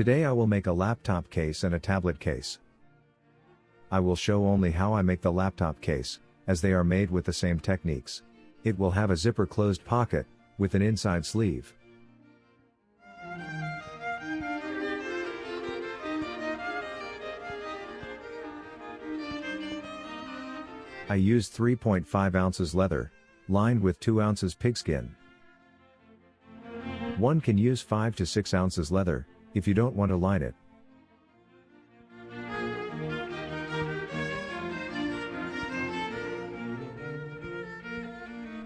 Today I will make a laptop case and a tablet case. I will show only how I make the laptop case, as they are made with the same techniques. It will have a zipper closed pocket, with an inside sleeve. I used 3.5 ounces leather, lined with 2 ounces pigskin. One can use 5 to 6 ounces leather, if you don't want to line it.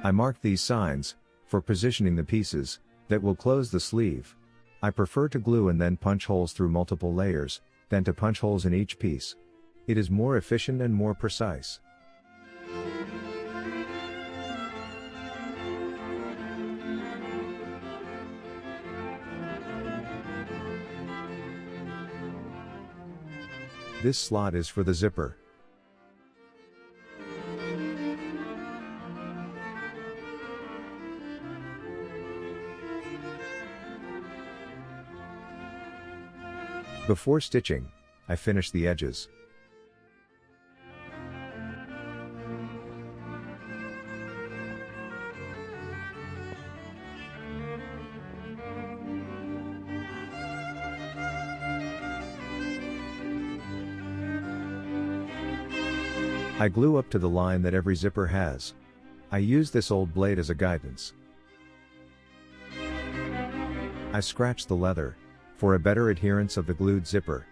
I marked these signs, for positioning the pieces, that will close the sleeve. I prefer to glue and then punch holes through multiple layers, than to punch holes in each piece. It is more efficient and more precise. This slot is for the zipper. Before stitching, I finish the edges. I glue up to the line that every zipper has. I use this old blade as a guidance. I scratch the leather, for a better adherence of the glued zipper.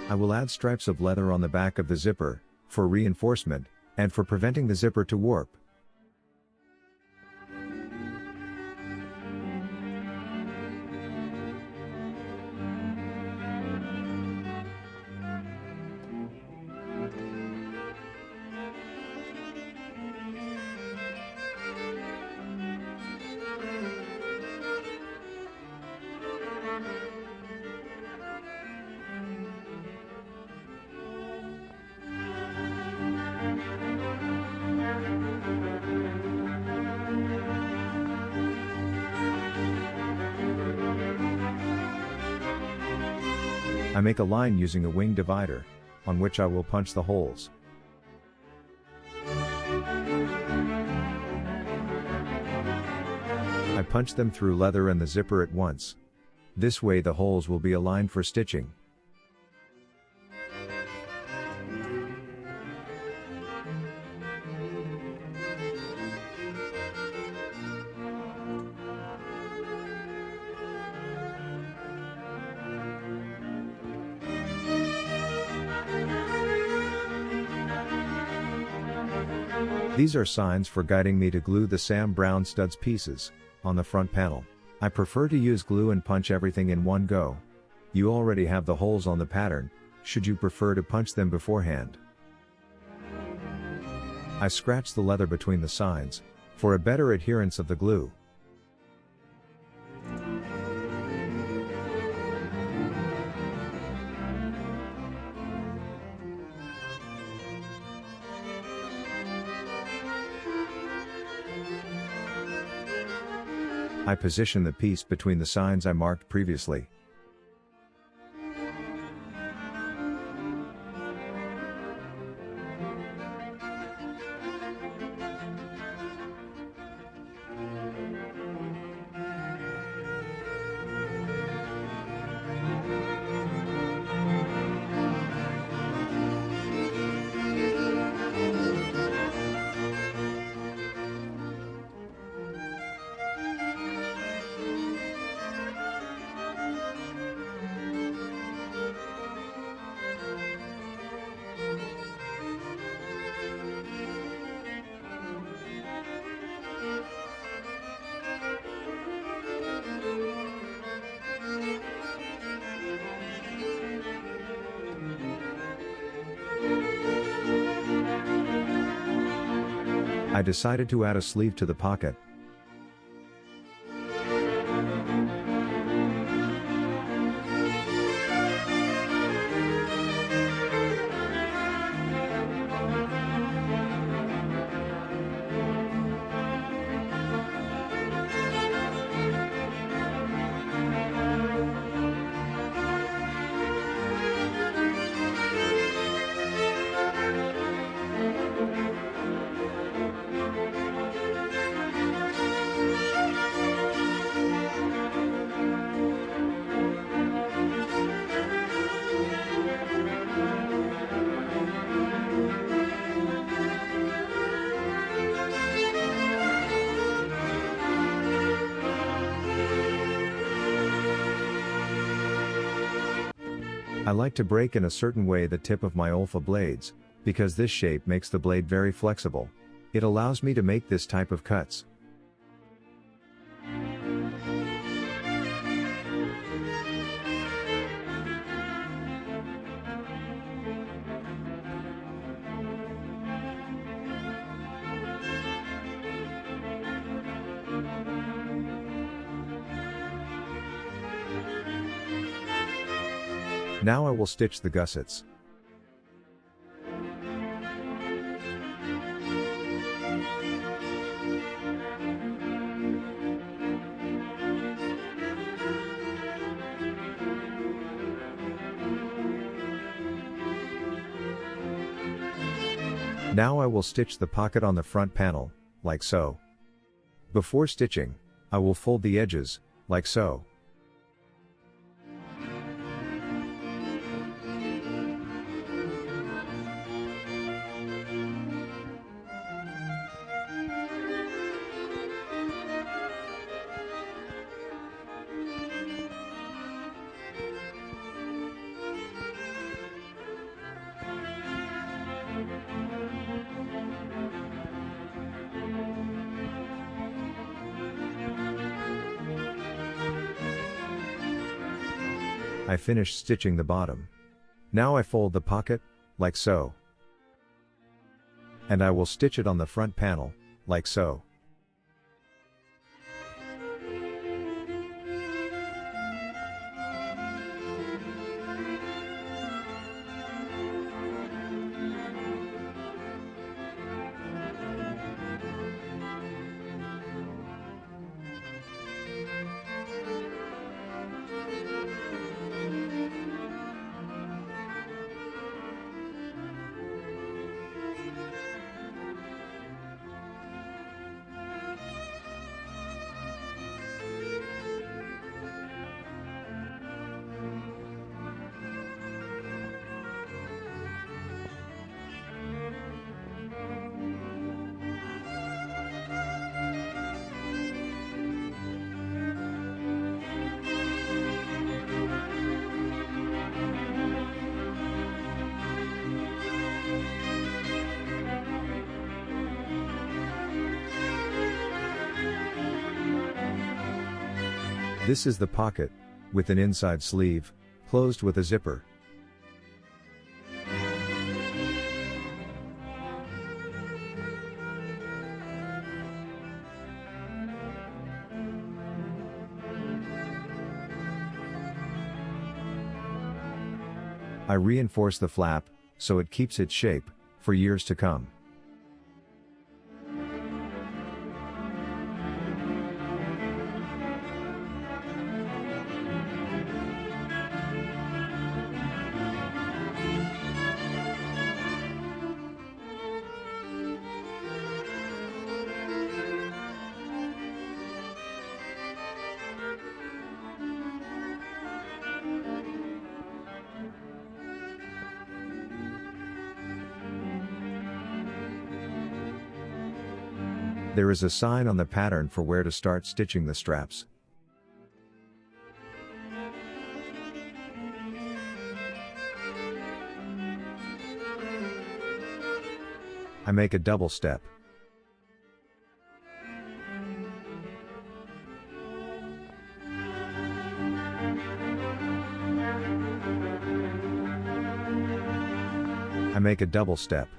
I will add stripes of leather on the back of the zipper, for reinforcement, and for preventing the zipper to warp. I make a line using a wing divider, on which I will punch the holes. I punch them through leather and the zipper at once. This way the holes will be aligned for stitching. These are signs for guiding me to glue the Sam Browne studs pieces, on the front panel. I prefer to use glue and punch everything in one go. You already have the holes on the pattern, should you prefer to punch them beforehand. I scratch the leather between the signs, for a better adherence of the glue. I position the piece between the signs I marked previously. I decided to add a sleeve to the pocket. I like to break in a certain way the tip of my Olfa blades, because this shape makes the blade very flexible. It allows me to make this type of cuts. Now I will stitch the gussets. Now I will stitch the pocket on the front panel, like so. Before stitching, I will fold the edges, like so. I finished stitching the bottom. Now I fold the pocket, like so. And I will stitch it on the front panel, like so. This is the pocket, with an inside sleeve, closed with a zipper. I reinforce the flap, so it keeps its shape, for years to come. There is a sign on the pattern for where to start stitching the straps. I make a double step. I make a double step.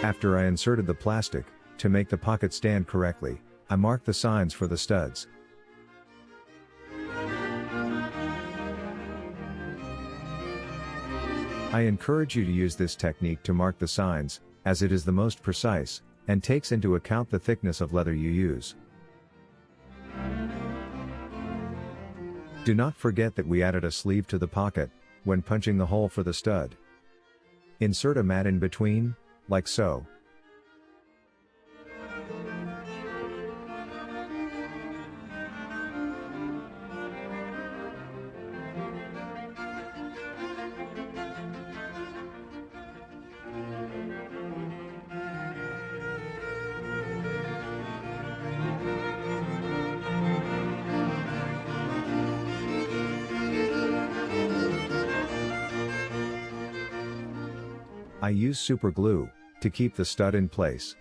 After I inserted the plastic, to make the pocket stand correctly, I marked the signs for the studs. I encourage you to use this technique to mark the signs, as it is the most precise, and takes into account the thickness of leather you use. Do not forget that we added a sleeve to the pocket, when punching the hole for the stud. Insert a mat in between, like so. I use super glue to keep the stud in place.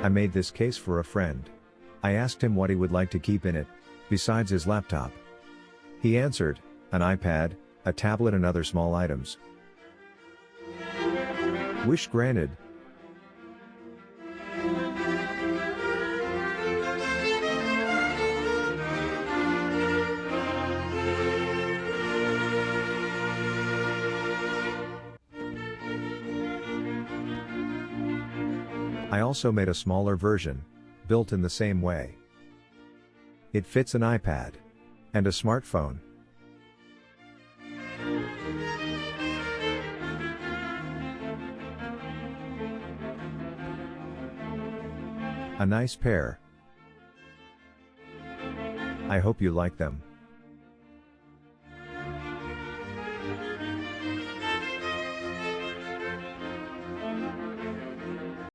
I made this case for a friend. I asked him what he would like to keep in it, besides his laptop. He answered, an iPad, a tablet and other small items. Wish granted. I also made a smaller version, built in the same way. It fits an iPad and a smartphone. A nice pair. I hope you like them.